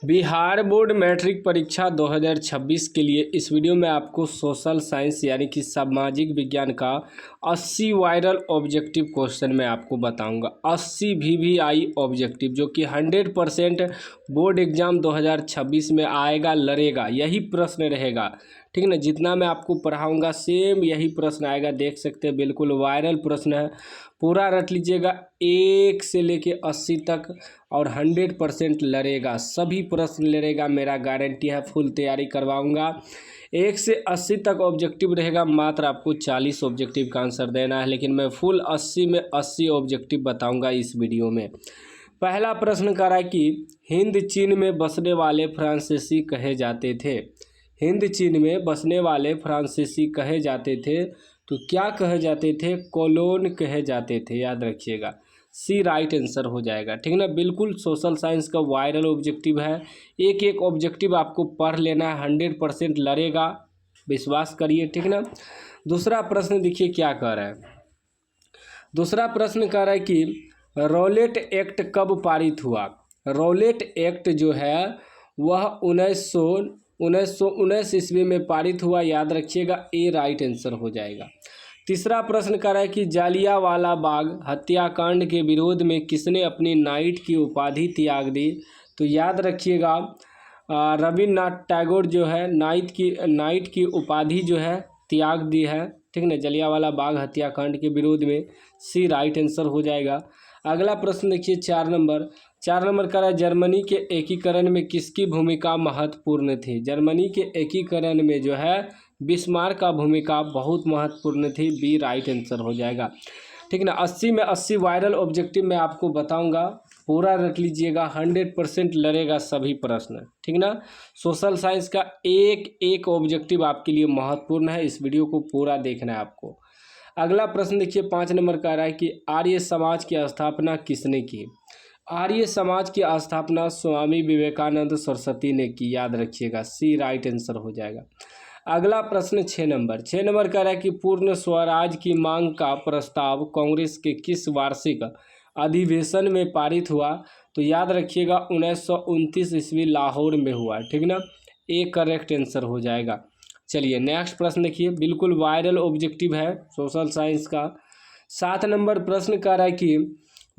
Bihar board matric परीक्षा 2026 के लिए इस वीडियो में आपको सोशल साइंस यानी कि सामाजिक विज्ञान का 80 वायरल ऑब्जेक्टिव क्वेश्चन मैं आपको बताऊंगा। 80 VVI ऑब्जेक्टिव जो कि 100% बोर्ड एग्जाम 2026 में आएगा, लड़ेगा, यही प्रश्न रहेगा। ठीक है ना, जितना मैं आपको पढ़ाऊंगा सेम यही प्रश्न आएगा। देख सकते हैं बिल्कुल वायरल प्रश्न है, पूरा रट लीजिएगा 1 से लेके 80 तक और 100% लड़ेगा, सभी प्रश्न लड़ेगा, मेरा गारंटी है। फुल तैयारी करवाऊंगा। 1 से 80 तक ऑब्जेक्टिव रहेगा, मात्र आपको 40 ऑब्जेक्टिव का आंसर देना है, लेकिन मैं फुल 80 में 80 ऑब्जेक्टिव बताऊंगा इस वीडियो में। पहला प्रश्न कह रहा है कि हिंद चीन में बसने वाले फ्रांसीसी कहे जाते थे। हिंद चीन में बसने वाले फ्रांसीसी कहे जाते थे, तो क्या कहे जाते थे? कॉलोन कहे जाते थे, याद रखिएगा। सी राइट आंसर हो जाएगा। ठीक है ना, बिल्कुल सोशल साइंस का वायरल ऑब्जेक्टिव है। एक एक ऑब्जेक्टिव आपको पढ़ लेना है, 100% लड़ेगा, विश्वास करिए। ठीक है ना। दूसरा प्रश्न देखिए क्या कह रहा है। दूसरा प्रश्न कह रहा है कि रॉलेट एक्ट कब पारित हुआ? रॉलेट एक्ट जो है वह 1919 ईस्वी में पारित हुआ, याद रखिएगा। ए राइट आंसर हो जाएगा। तीसरा प्रश्न कर रहा है कि जालियांवाला बाग हत्याकांड के विरोध में किसने अपनी नाइट की उपाधि त्याग दी? तो याद रखिएगा रविन्द्रनाथ टैगोर जो है नाइट की उपाधि जो है त्याग दी है। ठीक है ना, जालियांवाला बाग हत्याकांड के विरोध में। सी राइट आंसर हो जाएगा। अगला प्रश्न देखिए 4 नंबर का है जर्मनी के एकीकरण में किसकी भूमिका महत्वपूर्ण थी? जर्मनी के एकीकरण में जो है बिस्मार्क का भूमिका बहुत महत्वपूर्ण थी। बी राइट आंसर हो जाएगा। ठीक है ना, 80 में 80 वायरल ऑब्जेक्टिव मैं आपको बताऊंगा, पूरा रख लीजिएगा, 100% लड़ेगा सभी प्रश्न। ठीक ना, सोशल साइंस का एक एक ऑब्जेक्टिव आपके लिए महत्वपूर्ण है, इस वीडियो को पूरा देखना है आपको। अगला प्रश्न देखिए 5 नंबर का रहा है कि आर्य समाज की स्थापना किसने की? आर्य समाज की स्थापना स्वामी विवेकानंद सरस्वती ने की, याद रखिएगा। सी राइट आंसर हो जाएगा। अगला प्रश्न 6 नंबर का रहा है कि पूर्ण स्वराज की मांग का प्रस्ताव कांग्रेस के किस वार्षिक अधिवेशन में पारित हुआ? तो याद रखिएगा 1929 ईस्वी लाहौर में हुआ। ठीक ना, ए करेक्ट आंसर हो जाएगा। चलिए नेक्स्ट प्रश्न देखिए, बिल्कुल वायरल ऑब्जेक्टिव है सोशल साइंस का। 7 नंबर प्रश्न कह रहा है कि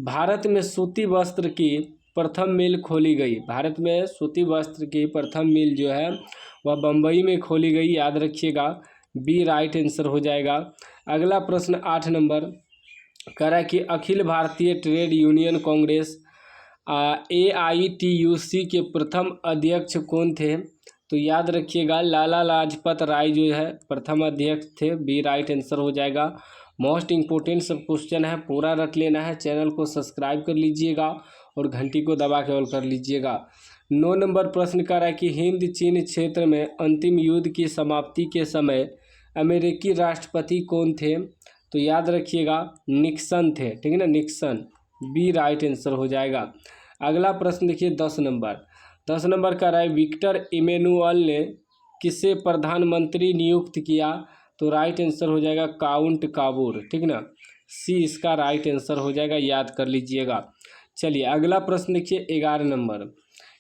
भारत में सूती वस्त्र की प्रथम मिल खोली गई। भारत में सूती वस्त्र की प्रथम मिल जो है वह बम्बई में खोली गई, याद रखिएगा। बी राइट आंसर हो जाएगा। अगला प्रश्न 8 नंबर कह रहा है कि Akhil Bharatiya trade union Congress AITUC के प्रथम अध्यक्ष कौन थे? तो याद रखिएगा लाला लाजपत राय जो है प्रथम अध्यक्ष थे। बी राइट आंसर हो जाएगा। मोस्ट इम्पोर्टेंट सब क्वेश्चन है, पूरा रट लेना है। चैनल को सब्सक्राइब कर लीजिएगा और घंटी को दबा के ऑल कर लीजिएगा। 9 नंबर प्रश्न कर रहा है कि हिंद चीन क्षेत्र में अंतिम युद्ध की समाप्ति के समय अमेरिकी राष्ट्रपति कौन थे? तो याद रखिएगा निक्सन थे। ठीक है ना, निक्सन। बी राइट आंसर हो जाएगा। अगला प्रश्न देखिए 10 नंबर का रहा है विक्टर इमैनुअल ने किसे प्रधानमंत्री नियुक्त किया? तो राइट आंसर हो जाएगा काउंट काबूर। ठीक ना, सी इसका राइट आंसर हो जाएगा, याद कर लीजिएगा। चलिए अगला प्रश्न देखिए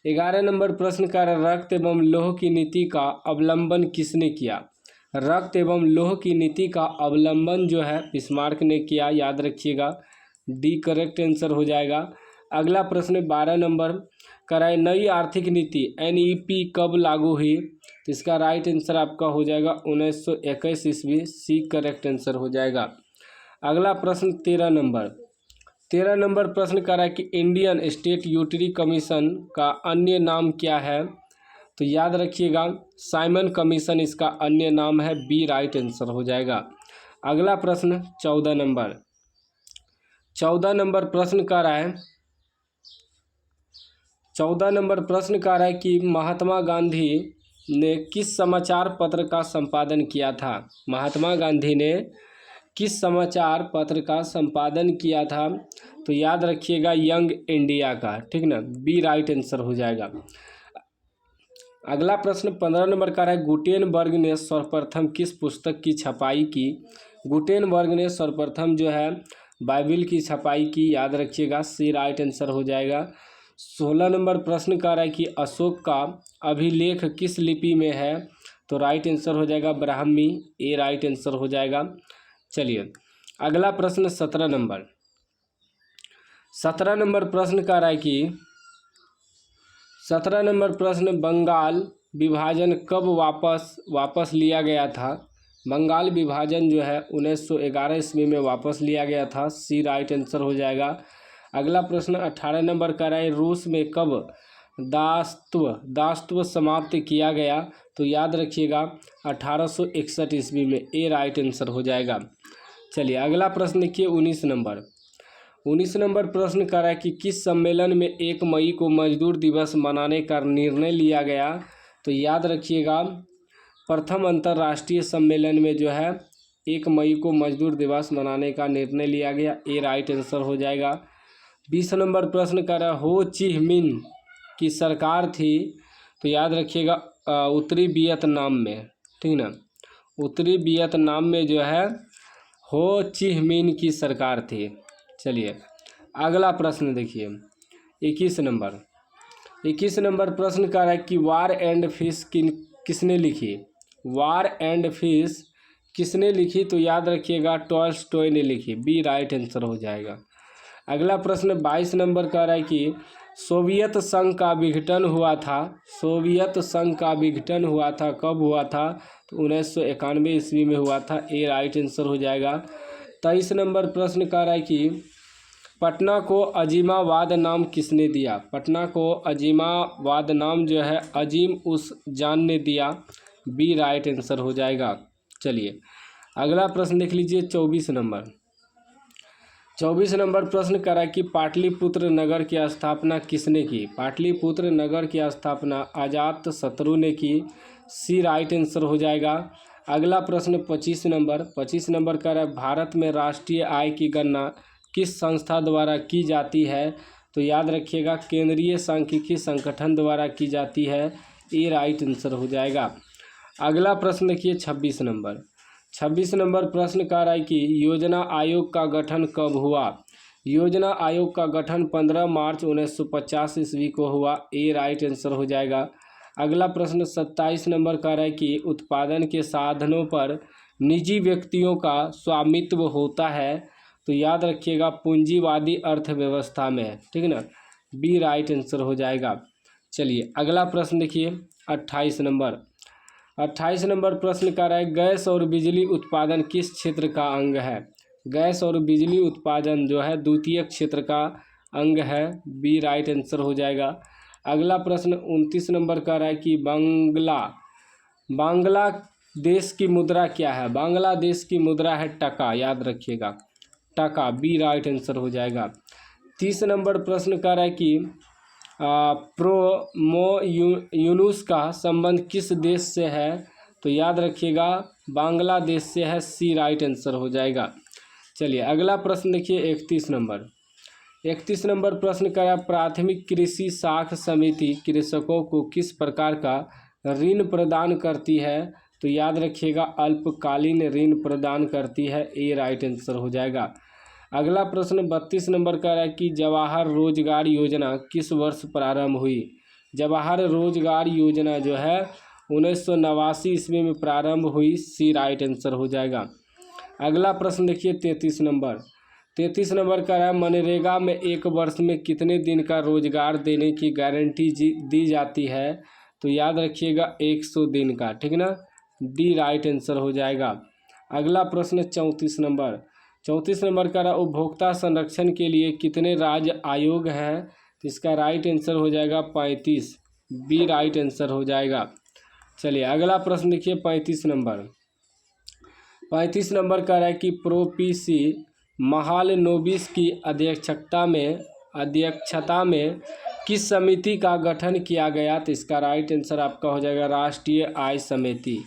11 नंबर प्रश्न का रक्त एवं लौह की नीति का अवलंबन किसने किया? रक्त एवं लौह की नीति का अवलंबन जो है बिस्मार्क ने किया, याद रखिएगा। डी करेक्ट आंसर हो जाएगा। अगला प्रश्न 12 नंबर का है नई आर्थिक नीति NEP कब लागू हुई? तो इसका राइट आंसर आपका हो जाएगा 1921 ईस्वी। सी करेक्ट आंसर हो जाएगा। अगला प्रश्न 13 नंबर प्रश्न कर रहा है कि इंडियन स्टेट यूटिलिटी कमीशन का अन्य नाम क्या है? तो याद रखिएगा साइमन कमीशन इसका अन्य नाम है। बी राइट आंसर हो जाएगा। अगला प्रश्न 14 नंबर प्रश्न कर रहा है 14 नंबर प्रश्न कर रहा है कि महात्मा गांधी ने किस समाचार पत्र का संपादन किया था? महात्मा गांधी ने किस समाचार पत्र का संपादन किया था? तो याद रखिएगा यंग इंडिया का। ठीक ना, बी राइट आंसर हो जाएगा। अगला प्रश्न 15 नंबर का है गुटेनबर्ग ने सर्वप्रथम किस पुस्तक की छपाई की? गुटेनबर्ग ने सर्वप्रथम जो है बाइबिल की छपाई की, याद रखिएगा। सी राइट आंसर हो जाएगा। 16 नंबर प्रश्न कह रहा है कि अशोक का अभिलेख किस लिपि में है, तो राइट आंसर हो जाएगा ब्राह्मी, ए राइट आंसर हो जाएगा। चलिए अगला प्रश्न 17 नंबर प्रश्न कह रहा है कि 17 नंबर प्रश्न, बंगाल विभाजन कब वापस लिया गया था। बंगाल विभाजन जो है 1911 ईस्वी में वापस लिया गया था, सी राइट आंसर हो जाएगा। अगला प्रश्न 18 नंबर का है, रूस में कब दासत्व समाप्त किया गया, तो याद रखिएगा 1861 ईस्वी में, ए राइट आंसर हो जाएगा। चलिए अगला प्रश्न देखिए 19 नंबर प्रश्न कर रहा है कि किस सम्मेलन में 1 मई को मजदूर दिवस मनाने का निर्णय लिया गया, तो याद रखिएगा प्रथम अंतर्राष्ट्रीय सम्मेलन में जो है 1 मई को मजदूर दिवस मनाने का निर्णय लिया गया, ए राइट आंसर हो जाएगा। 20 नंबर प्रश्न कर रहा है, हो ची मिन्ह की सरकार थी, तो याद रखिएगा उत्तरी वियतनाम में, ठीक ना, उत्तरी वियतनाम में जो है हो ची मिन्ह की सरकार थी। चलिए अगला प्रश्न देखिए 21 नंबर प्रश्न कर रहा है कि वार एंड फिश किसने लिखी, वार एंड फिश किसने लिखी, तो याद रखिएगा टॉल्स्टॉय ने लिखी, बी राइट आंसर हो जाएगा। अगला प्रश्न 22 नंबर कह रहा है कि सोवियत संघ का विघटन हुआ था, सोवियत संघ का विघटन हुआ था, कब हुआ था, तो 1991 ईस्वी में हुआ था, ए राइट आंसर हो जाएगा। 23 नंबर प्रश्न कह रहा है कि पटना को अजीमाबाद नाम किसने दिया, पटना को अजीमाबाद नाम जो है अजीम उस जान ने दिया, बी राइट आंसर हो जाएगा। चलिए अगला प्रश्न देख लीजिए 24 नंबर प्रश्न करा कि पाटलिपुत्र नगर की स्थापना किसने की, पाटलिपुत्र नगर की स्थापना अजातशत्रु ने की, सी राइट आंसर हो जाएगा। अगला प्रश्न 25 नंबर का है, भारत में राष्ट्रीय आय की गणना किस संस्था द्वारा की जाती है, तो याद रखिएगा केंद्रीय सांख्यिकी संगठन द्वारा की जाती है, ए राइट आंसर हो जाएगा। अगला प्रश्न देखिए 26 नंबर प्रश्न कह रहा है कि योजना आयोग का गठन कब हुआ, योजना आयोग का गठन 15 मार्च 1950 ईस्वी को हुआ, ए राइट आंसर हो जाएगा। अगला प्रश्न 27 नंबर कह रहा है कि उत्पादन के साधनों पर निजी व्यक्तियों का स्वामित्व होता है, तो याद रखिएगा पूंजीवादी अर्थव्यवस्था में, ठीक है ना, बी राइट आंसर हो जाएगा। चलिए अगला प्रश्न देखिए 28 नंबर प्रश्न कर रहा है, गैस और बिजली उत्पादन किस क्षेत्र का अंग है, गैस और बिजली उत्पादन जो है द्वितीय क्षेत्र का अंग है, बी राइट आंसर हो जाएगा। अगला प्रश्न 29 नंबर कर रहा है कि बांग्लादेश की मुद्रा क्या है, बांग्लादेश की मुद्रा है टका, याद रखिएगा टका, बी राइट आंसर हो जाएगा। 30 नंबर प्रश्न कर रहा है कि यूनुस का संबंध किस देश से है, तो याद रखिएगा बांग्लादेश से है, सी राइट आंसर हो जाएगा। चलिए अगला प्रश्न देखिए 31 नंबर प्रश्न का प्राथमिक कृषि साख समिति कृषकों को किस प्रकार का ऋण प्रदान करती है, तो याद रखिएगा अल्पकालीन ऋण प्रदान करती है, ए राइट आंसर हो जाएगा। अगला प्रश्न 32 नंबर का है कि जवाहर रोजगार योजना किस वर्ष प्रारंभ हुई, जवाहर रोजगार योजना जो है 1989 ईस्वी में प्रारंभ हुई, सी राइट आंसर हो जाएगा। अगला प्रश्न देखिए 33 नंबर का है, मनरेगा में एक वर्ष में कितने दिन का रोजगार देने की गारंटी दी जाती है, तो याद रखिएगा 100 दिन का, ठीक ना, डी राइट आंसर हो जाएगा। अगला प्रश्न 34 नंबर का उपभोक्ता संरक्षण के लिए कितने राज्य आयोग हैं, तो इसका राइट आंसर हो जाएगा 35, बी राइट आंसर हो जाएगा। चलिए अगला प्रश्न देखिए 35 नंबर का है कि प्रोपीसी महालनोबिस की अध्यक्षता में किस समिति का गठन किया गया, तो इसका राइट आंसर आपका हो जाएगा राष्ट्रीय आय समिति,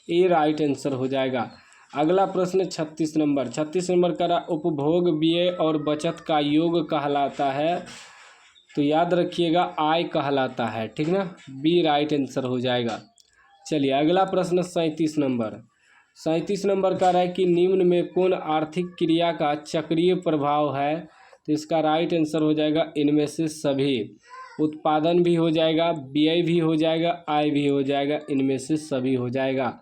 ए राइट आंसर हो जाएगा। अगला प्रश्न 36 नंबर का उपभोग व्यय और बचत का योग कहलाता है, तो याद रखिएगा आय कहलाता है, ठीक ना, बी राइट आंसर हो जाएगा। चलिए अगला प्रश्न 37 नंबर का है कि निम्न में कौन आर्थिक क्रिया का चक्रीय प्रभाव है, तो इसका राइट आंसर हो जाएगा इनमें से सभी, उत्पादन भी हो जाएगा, व्यय भी हो जाएगा, आय भी हो जाएगा, इनमें से सभी हो जाएगा।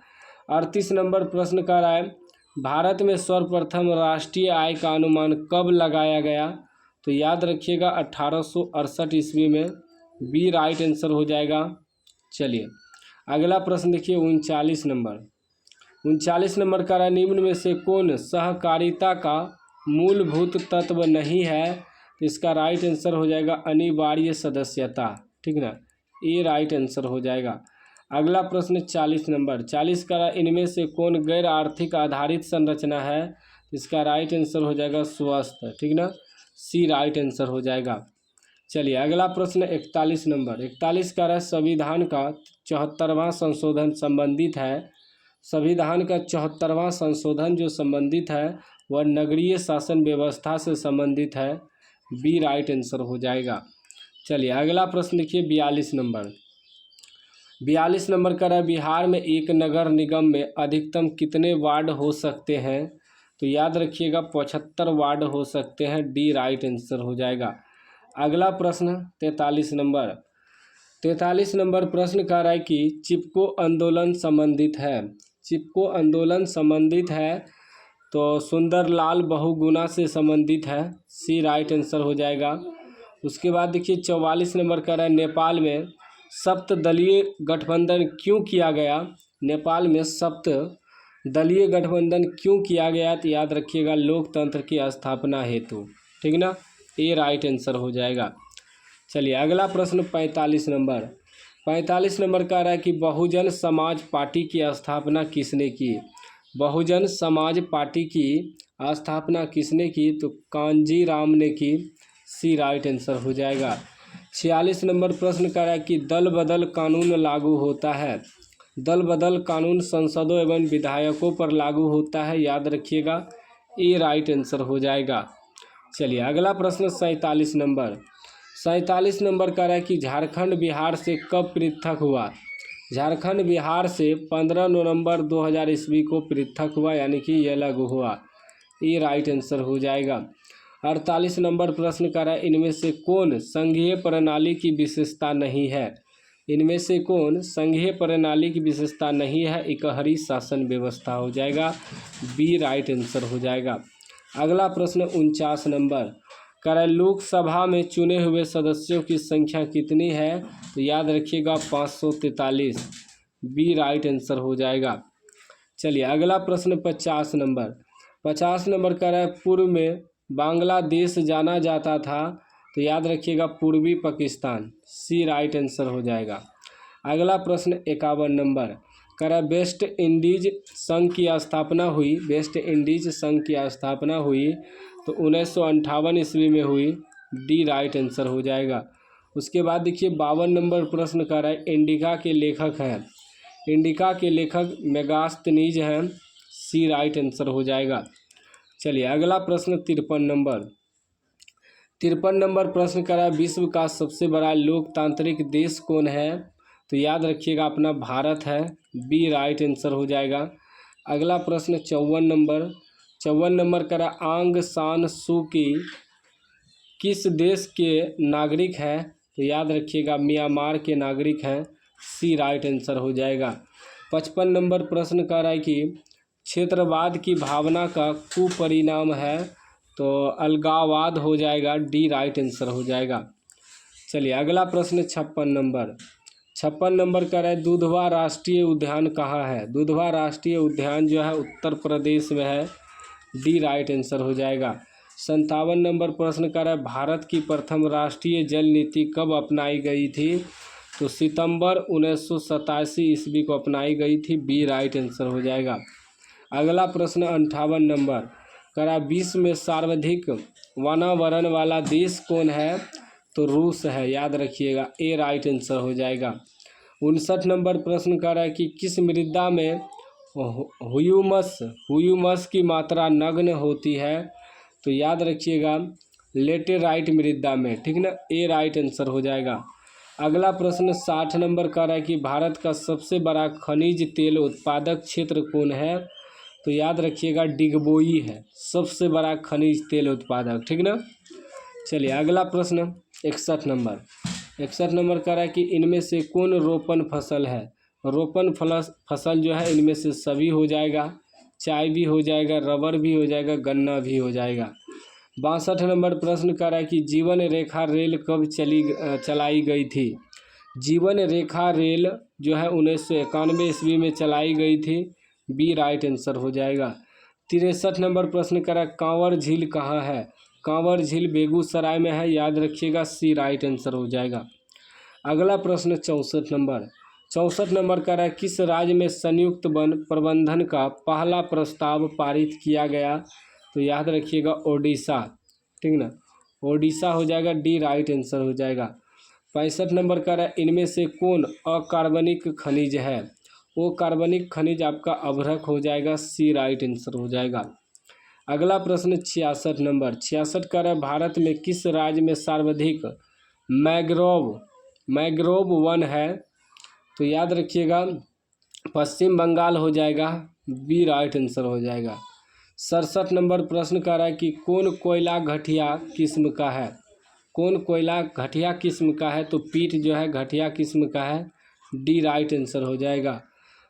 38 नंबर प्रश्न कर रहा है, भारत में सर्वप्रथम राष्ट्रीय आय का अनुमान कब लगाया गया? तो याद रखिएगा 1868 ईस्वी में। बी राइट आंसर हो जाएगा। चलिए अगला प्रश्न देखिए 39 नंबर का है, निम्न में से कौन सहकारिता का मूलभूत तत्व नहीं है? तो इसका राइट आंसर हो जाएगा अनिवार्य सदस्यता, ठीक ना, ये राइट आंसर हो जाएगा। अगला प्रश्न 40 नंबर, 40 का इनमें से कौन गैर आर्थिक आधारित संरचना है? इसका राइट आंसर हो जाएगा स्वास्थ्य, ठीक ना, सी राइट आंसर हो जाएगा। चलिए अगला प्रश्न 41 नंबर, 41 का संविधान का 74वां संशोधन संबंधित है। संविधान का 74वां संशोधन जो संबंधित है वह नगरीय शासन व्यवस्था से संबंधित है। बी राइट आंसर हो जाएगा। चलिए अगला प्रश्न देखिए 42 नंबर, 42 नंबर का है, बिहार में एक नगर निगम में अधिकतम कितने वार्ड हो सकते हैं? तो याद रखिएगा 75 वार्ड हो सकते हैं। डी राइट आंसर हो जाएगा। अगला प्रश्न 43 नंबर, 43 नंबर प्रश्न कह रहा है कि चिपको आंदोलन संबंधित है। चिपको आंदोलन संबंधित है तो सुंदरलाल बहुगुणा से संबंधित है। सी राइट आंसर हो जाएगा। उसके बाद देखिए 44 नंबर कह रहा है, नेपाल में सप्तदलीय गठबंधन क्यों किया गया? नेपाल में सप्तदलीय गठबंधन क्यों किया गया? तो याद रखिएगा लोकतंत्र की स्थापना हेतु, ठीक ना, ये राइट आंसर हो जाएगा। चलिए अगला प्रश्न 45 नंबर, 45 नंबर कह रहा है कि बहुजन समाज पार्टी की स्थापना किसने की? बहुजन समाज पार्टी की स्थापना किसने की? तो कांजी राम ने की। सी राइट आंसर हो जाएगा। 46 नंबर प्रश्न कह रहा है कि दल बदल कानून लागू होता है। दल बदल कानून सांसदों एवं विधायकों पर लागू होता है, याद रखिएगा, ये राइट आंसर हो जाएगा। चलिए अगला प्रश्न 47 नंबर, 47 नंबर कह रहा है कि झारखंड बिहार से कब पृथक हुआ? झारखंड बिहार से 15 नवंबर 2000 ईस्वी को पृथक हुआ, यानी कि ये अलग हुआ। ये राइट आंसर हो जाएगा। 48 नंबर प्रश्न कह रहा है, इनमें से कौन संघीय प्रणाली की विशेषता नहीं है? इनमें से कौन संघीय प्रणाली की विशेषता नहीं है? इकहरी शासन व्यवस्था हो जाएगा। बी राइट आंसर हो जाएगा। अगला प्रश्न 49 नंबर कह रहा है, लोकसभा में चुने हुए सदस्यों की संख्या कितनी है? तो याद रखिएगा 543। बी राइट आंसर हो जाएगा। चलिए अगला प्रश्न 50 नंबर, 50 नंबर कह रहा है, पूर्व में बांग्लादेश जाना जाता था, तो याद रखिएगा पूर्वी पाकिस्तान। सी राइट आंसर हो जाएगा। अगला प्रश्न 51 नंबर कह रहा है, वेस्ट इंडीज संघ की स्थापना हुई, वेस्ट इंडीज संघ की स्थापना हुई तो 1958 ईस्वी में हुई। डी राइट आंसर हो जाएगा। उसके बाद देखिए 52 नंबर प्रश्न कह रहा है, इंडिका के लेखक हैं, इंडिका के लेखक मेगास्थनीज हैं। सी राइट आंसर हो जाएगा। चलिए अगला प्रश्न 53 नंबर, 53 नंबर प्रश्न कह रहा है, विश्व का सबसे बड़ा लोकतांत्रिक देश कौन है? तो याद रखिएगा अपना भारत है। बी राइट आंसर हो जाएगा। अगला प्रश्न 54 नंबर, 54 नंबर कह रहा है, आंग सान सू की किस देश के नागरिक हैं? तो याद रखिएगा म्यांमार के नागरिक हैं। सी राइट आंसर हो जाएगा। 55 नंबर प्रश्न कह रहा है कि क्षेत्रवाद की भावना का कुपरिणाम है, तो अलगाववाद हो जाएगा। डी राइट आंसर हो जाएगा। चलिए अगला प्रश्न 56 नंबर, 56 नंबर कह रहा है, दुधवा राष्ट्रीय उद्यान कहाँ है? दुधवा राष्ट्रीय उद्यान जो है उत्तर प्रदेश में है। डी राइट आंसर हो जाएगा। 57 नंबर प्रश्न कह रहा है, भारत की प्रथम राष्ट्रीय जल नीति कब अपनाई गई थी? तो सितंबर 1987 ईस्वी को अपनाई गई थी। बी राइट आंसर हो जाएगा। अगला प्रश्न 58 नंबर कह रहा है, विश्व में सर्वाधिक वातावरण वाला देश कौन है? तो रूस है, याद रखिएगा। ए राइट आंसर हो जाएगा। 59 नंबर प्रश्न कह रहा है कि किस मृदा में ह्यूमस की मात्रा नगण्य होती है? तो याद रखिएगा लेटेराइट मृदा में, ठीक ना, ए राइट आंसर हो जाएगा। अगला प्रश्न 60 नंबर कह रहा है कि भारत का सबसे बड़ा खनिज तेल उत्पादक क्षेत्र कौन है? तो याद रखिएगा डिगबोई है सबसे बड़ा खनिज तेल उत्पादक, ठीक ना। चलिए अगला प्रश्न 61 नंबर, 61 नंबर कह रहा है कि इनमें से कौन रोपण फसल है। रोपण फसल जो है इनमें से सभी हो जाएगा, चाय भी हो जाएगा, रबर भी हो जाएगा, गन्ना भी हो जाएगा। 62 नंबर प्रश्न कर रहा है कि जीवन रेखा रेल कब चलाई गई थी। जीवन रेखा रेल जो है 1991 ईस्वी में चलाई गई थी। बी राइट आंसर हो जाएगा। 63 नंबर प्रश्न कर रहा है कांवर झील कहाँ है। कांवर झील बेगूसराय में है, याद रखिएगा। सी राइट आंसर हो जाएगा। अगला प्रश्न 64 नंबर कर रहा है किस राज्य में संयुक्त वन प्रबंधन का पहला प्रस्ताव पारित किया गया। तो याद रखिएगा ओडिशा, ठीक ना, ओडिशा हो जाएगा। डी राइट आंसर हो जाएगा। 65 नंबर का है इनमें से कौन अकार्बनिक खनिज है। वो कार्बनिक खनिज आपका अभ्रक हो जाएगा। सी राइट आंसर हो जाएगा। अगला प्रश्न 66 नंबर 66 का है भारत में किस राज्य में सर्वाधिक मैग्रोव वन है। तो याद रखिएगा पश्चिम बंगाल हो जाएगा। बी राइट आंसर हो जाएगा। 67 नंबर प्रश्न कर रहा है कि कौन कोयला घटिया किस्म का है। कौन कोयला घटिया किस्म का है। तो पीट जो है घटिया किस्म का है। डी राइट आंसर हो जाएगा।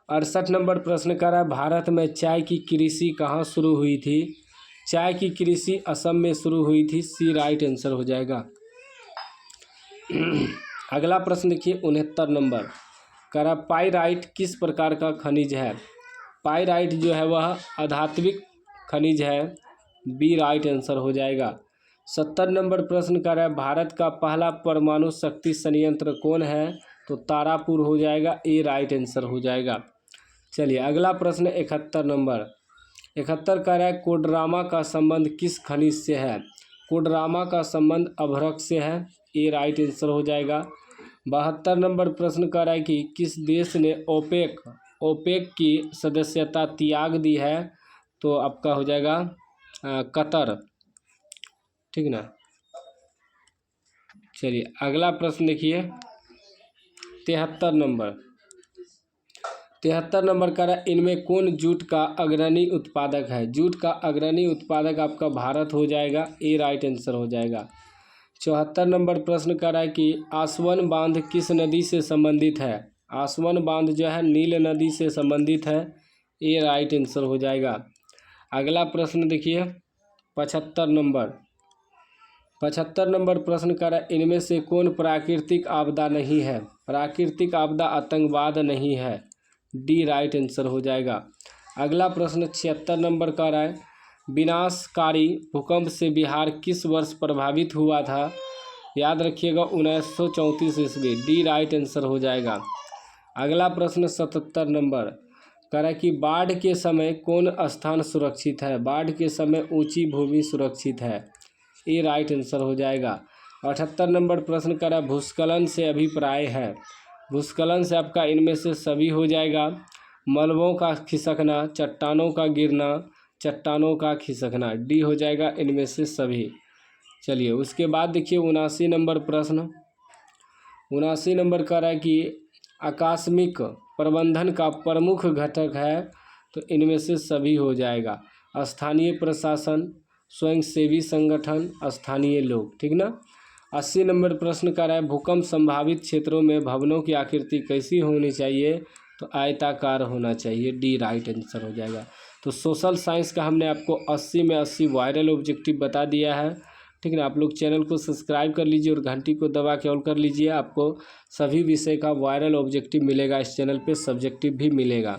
68 नंबर प्रश्न कर रहा है भारत में चाय की कृषि कहाँ शुरू हुई थी। चाय की कृषि असम में शुरू हुई थी। सी राइट आंसर हो जाएगा। अगला प्रश्न देखिए 69 नंबर कह रहा पाइराइट किस प्रकार का खनिज है। पाइराइट जो है वह अधात्विक खनिज है। बी राइट आंसर हो जाएगा। 70 नंबर प्रश्न कर रहा है भारत का पहला परमाणु शक्ति संयंत्र कौन है। तो तारापुर हो जाएगा। ए राइट आंसर हो जाएगा। चलिए अगला प्रश्न 71 नंबर 71 कह रहा है कोडरामा का संबंध किस खनिज से है। कोडरामा का संबंध अभ्रक से है। ए राइट आंसर हो जाएगा। 72 नंबर प्रश्न कर रहा है कि किस देश ने ओपेक की सदस्यता त्याग दी है। तो आपका हो जाएगा कतर, ठीक ना। चलिए अगला प्रश्न देखिए 73 नंबर का है इनमें कौन जूट का अग्रणी उत्पादक है। जूट का अग्रणी उत्पादक आपका भारत हो जाएगा। ए राइट आंसर हो जाएगा। 74 नंबर प्रश्न कर रहा है कि आसवन बांध किस नदी से संबंधित है। आसवन बांध जो है नील नदी से संबंधित है। ए राइट आंसर हो जाएगा। अगला प्रश्न देखिए 75 नंबर प्रश्न कर रहा है इनमें से कौन प्राकृतिक आपदा नहीं है। प्राकृतिक आपदा आतंकवाद नहीं है। डी राइट आंसर हो जाएगा। अगला प्रश्न 76 नंबर का रहा है विनाशकारी भूकंप से बिहार किस वर्ष प्रभावित हुआ था। याद रखिएगा 1934 ईस्वी। डी राइट आंसर हो जाएगा। अगला प्रश्न 77 नंबर कह रहा है कि बाढ़ के समय कौन स्थान सुरक्षित है। बाढ़ के समय ऊंची भूमि सुरक्षित है। ए राइट आंसर हो जाएगा। 78 नंबर प्रश्न कर रहा है भूस्खलन से अभिप्राय है। भूस्खलन से आपका इनमें से सभी हो जाएगा। मलबों का खिसकना, चट्टानों का गिरना, चट्टानों का खिसकना। डी हो जाएगा इनमें से सभी। चलिए उसके बाद देखिए 79 नंबर प्रश्न 79 नंबर कह रहा है कि आकस्मिक प्रबंधन का प्रमुख घटक है। तो इनमें से सभी हो जाएगा। स्थानीय प्रशासन, स्वयंसेवी संगठन, स्थानीय लोग, ठीक ना। 80 नंबर प्रश्न कर रहा है भूकंप संभावित क्षेत्रों में भवनों की आकृति कैसी होनी चाहिए। तो आयताकार होना चाहिए। डी राइट आंसर हो जाएगा। तो सोशल साइंस का हमने आपको 80 में 80 वायरल ऑब्जेक्टिव बता दिया है, ठीक है ना। आप लोग चैनल को सब्सक्राइब कर लीजिए और घंटी को दबा के ऑल कर लीजिए। आपको सभी विषय का वायरल ऑब्जेक्टिव मिलेगा इस चैनल पे, सब्जेक्टिव भी मिलेगा।